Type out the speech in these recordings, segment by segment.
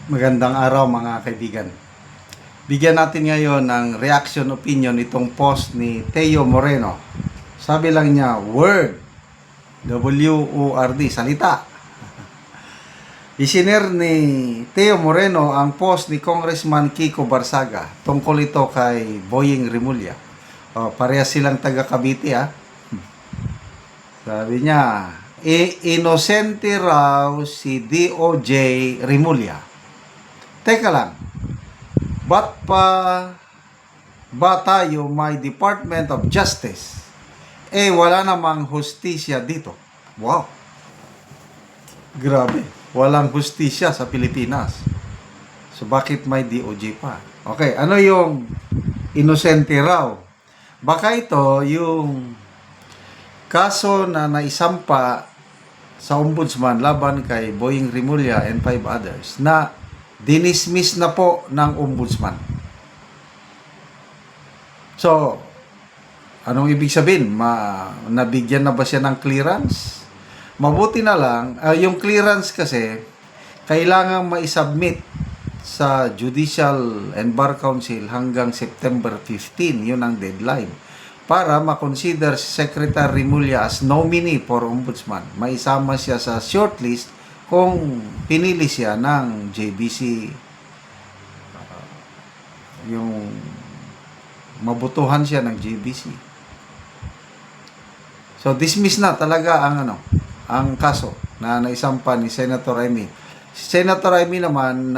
Magandang araw mga kaibigan. Bigyan natin ngayon ng reaction opinion itong post ni Teo Moreno. Sabi lang niya, word, W-O-R-D, salita. Isinare ni Teo Moreno ang post ni Congressman Kiko Barsaga tungkol ito kay Boying Rimulya. Parehas silang taga Cavite ha. Sabi niya, inosente raw si DOJ Rimulya. Teka lang, ba't pa ba tayo may Department of Justice? Wala namang hustisya dito. Wow! Grabe, walang hustisya sa Pilipinas. So bakit may DOJ pa? Okay, ano yung inosente raw? Baka ito yung kaso na naisampa sa ombudsman laban kay Boying Rimulya and 5 others na dinismiss na po ng ombudsman. So, anong ibig sabihin? Nabigyan na ba siya ng clearance? Mabuti na lang, yung clearance kasi, kailangan ma-submit sa Judicial and Bar Council hanggang September 15. Yun ang deadline. Para ma-consider si Secretary Rimulya as nominee for ombudsman. Maisama siya sa shortlist kung pinili siya ng JBC, yung mabutuhan siya ng JBC. So dismiss na talaga ang kaso na naisampa ni Senator Amy. Si Senator Amy naman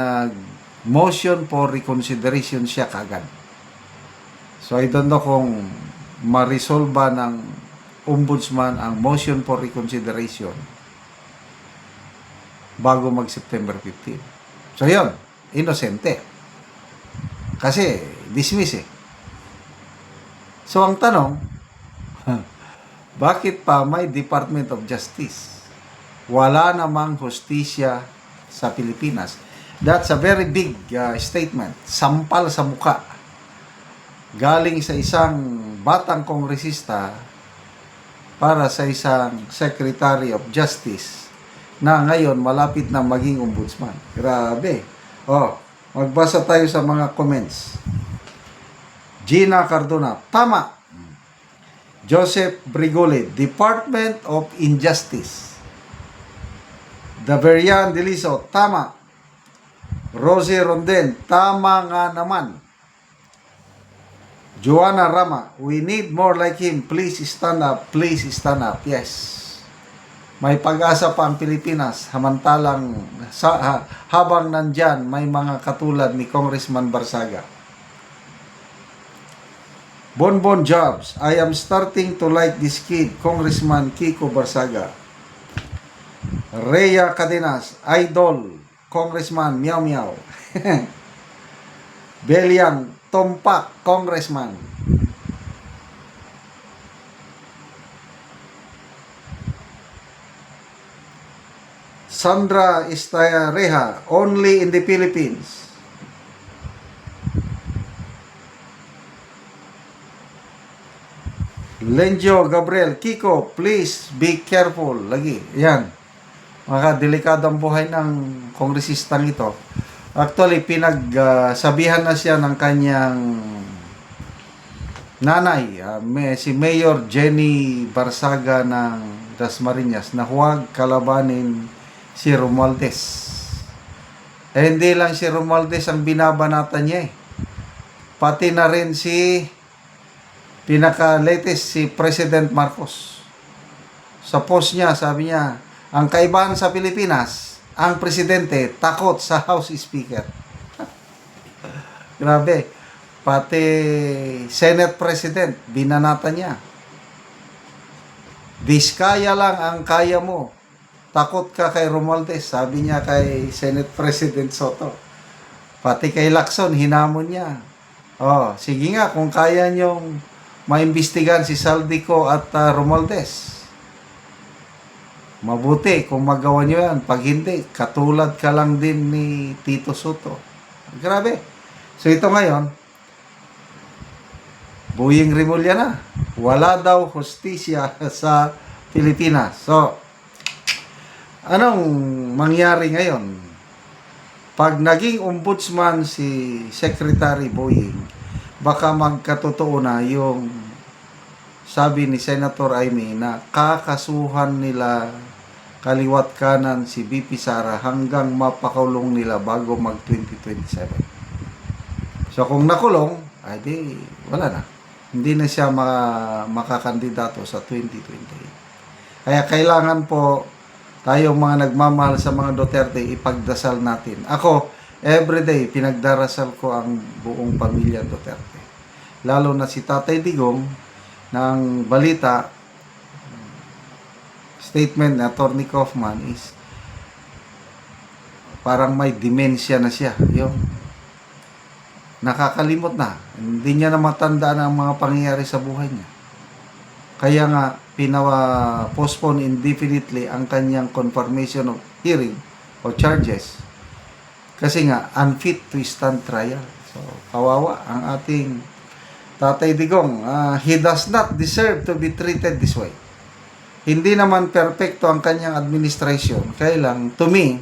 motion for reconsideration siya kagad. So I don't know kung ma-resolve ng ombudsman ang motion for reconsideration bago mag-September 15. So, yun. Inosente. Kasi, dismiss eh. So, ang tanong, bakit pa may Department of Justice? Wala namang hustisya sa Pilipinas. That's a very big statement. Sampal sa muka. Galing sa isang batang kongresista para sa isang Secretary of Justice na ngayon malapit na maging ombudsman. Grabe. Magbasa tayo sa mga comments. Gina Cardona, tama. Joseph Brigole, Department of Injustice. Daverian Deliso, tama. Rosie Ronden, tama nga naman. Joanna Rama, we need more like him. Please stand up. Please stand up. Yes. May pag-asa pa ang Pilipinas samantalang habang nandyan may mga katulad ni Congressman Barsaga. Bonbon Jobs, I am starting to like this kid, Congressman Kiko Barsaga. Rhea Cadenas, idol, Congressman Meow Meow. Belian Tompak, Congressman. Sandra Estareja, only in the Philippines. Lenjo Gabriel, Kiko, please be careful. Lagi, yan. Mga delikadong buhay ng kongresistang ito. Actually, pinagsabihan na siya ng kanyang nanay, si Mayor Jenny Barsaga ng Dasmariñas, na huwag kalabanin si Romualdez. Hindi lang si Romualdez ang binabanatan niya pati na rin si pinaka-latest si President Marcos. Sa post niya, sabi niya, ang kaibahan sa Pilipinas, ang presidente takot sa House Speaker. Grabe. Pati Senate President, binanatan niya. Diskaya lang ang kaya mo. Takot ka kay Romualdez, sabi niya kay Senate President Soto. Pati kay Lacson, hinamon niya. Sige nga, kung kaya niyong maimbestigan si Saldico at Romualdez, mabuti kung magawa niyo yan. Pag hindi, katulad ka lang din ni Tito Soto. Grabe. So ito ngayon, Boying Rimulya na. Wala daw hustisya sa Pilipinas. So, anong mangyari ngayon? pag naging ombudsman si Secretary Boying, baka magkatotoo na yung sabi ni Senator Amy na kakasuhan nila kaliwat kanan si BP Sara hanggang mapakulong nila bago mag 2027. So kung nakulong, ay di wala na. Hindi na siya makakandidato sa 2028. Kaya kailangan po tayong mga nagmamahal sa mga Duterte, ipagdasal natin. Ako, everyday, pinagdarasal ko ang buong pamilya Duterte. Lalo na si Tatay Digong, ng balita, statement na Attorney Kaufman is parang may dementia na siya. Yung nakakalimot na. Hindi niya na matandaan ang mga pangyayari sa buhay niya. Kaya nga, postpone indefinitely ang kanyang confirmation of hearing o charges. Kasi nga, unfit to stand trial. So, kawawa ang ating Tatay Digong. He does not deserve to be treated this way. Hindi naman perpekto ang kanyang administration. Kaya lang, to me,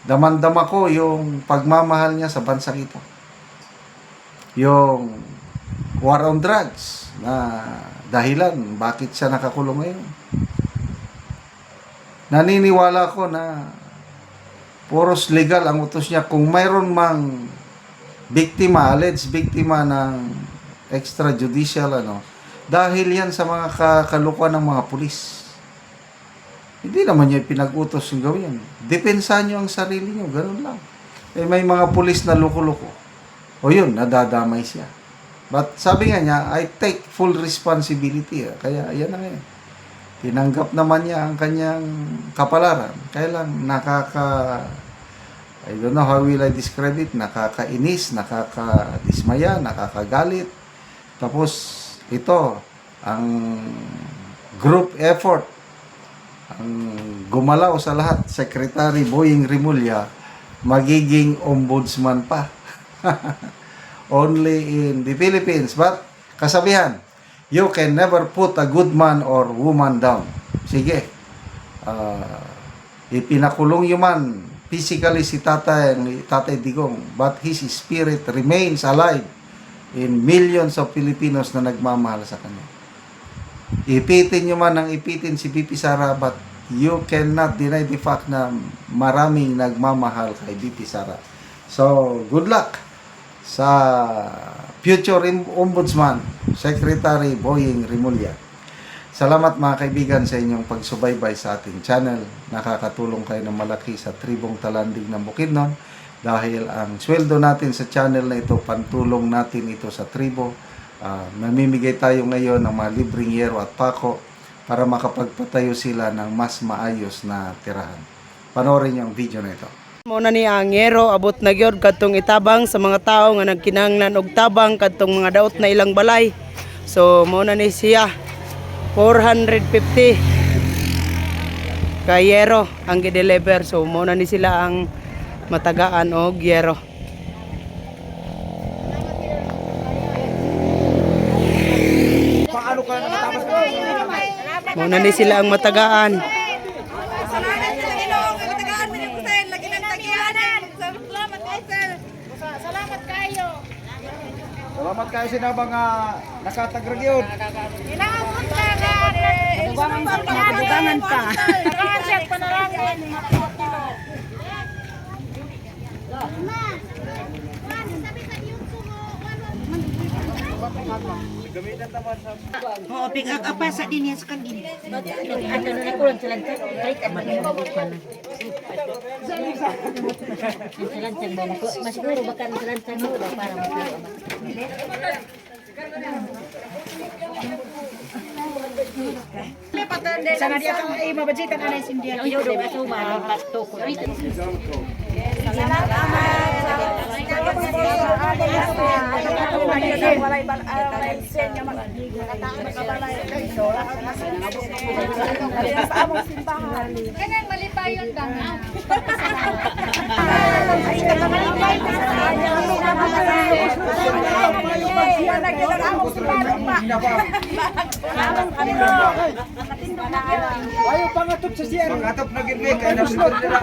damandama ko yung pagmamahal niya sa bansang ito. Yung war on drugs na dahilan bakit siya nakakulong ngayon. Naniniwala ko na puros legal ang utos niya. Kung mayroon mang biktima, alleged biktima ng extrajudicial dahil yan sa mga kalukuan ng mga pulis. Hindi naman niya pinag-utos yung gawin. Depensahan niyo ang sarili niyo, ganun lang. May mga pulis na loko-loko. O yun, nadadamay siya. But sabi nga niya, I take full responsibility. Kaya yan na ngayon. Tinanggap naman niya ang kanyang kapalaran. Kaya lang I don't know how will I describe it, nakakainis, nakakadismaya, nakakagalit. Tapos ito, ang group effort, ang gumalaw sa lahat, Secretary Boying Rimulya, magiging ombudsman pa. Only in the Philippines. But, kasabihan, you can never put a good man or woman down. Sige. Ipinakulong yung man physically si Tatay Digong, but his spirit remains alive in millions of Filipinos na nagmamahal sa kanya. Ipitin nyo man ang ipitin si BP Sara, but you cannot deny the fact na maraming nagmamahal kay BP Sara. So, good luck sa future ombudsman, Secretary Boying Rimulya. Salamat mga kaibigan sa inyong pagsubaybay sa ating channel. Nakakatulong kayo ng malaki sa tribong Talandig ng Bukidnon dahil ang sweldo natin sa channel na ito, pantulong natin ito sa tribo. Namimigay tayo ngayon ng mga libreng yero at pako para makapagpatayo sila ng mas maayos na tirahan. Panoorin niyo ang video na ito. Muna ni ang yero abot na gyud kadtong itabang sa mga tao nga nagkinahanglan og tabang kadtong mga daot na ilang balay. So muna ni siya 450 ka yero ang gi-deliver. So muna ni sila ang matagaan og yero. Muna ni sila ang matagaan. Salamat kayo sinabang nakatagrag yun. Dugangan pa. Oo, pick up apa sa din yan sa kagin. Ano na ko lang sila kahit ang magiging pala. Selancang ba mo? Mas siguro baka ang selancang mo para makita. Sana dia kang mabajitan na yung sindihan. Yung yun, diba? So, mapasto ko. Kanang malipayon ka nga. Ayaw pangatop sa siya. Pangatop na gilbik. Kaya nasunod nila.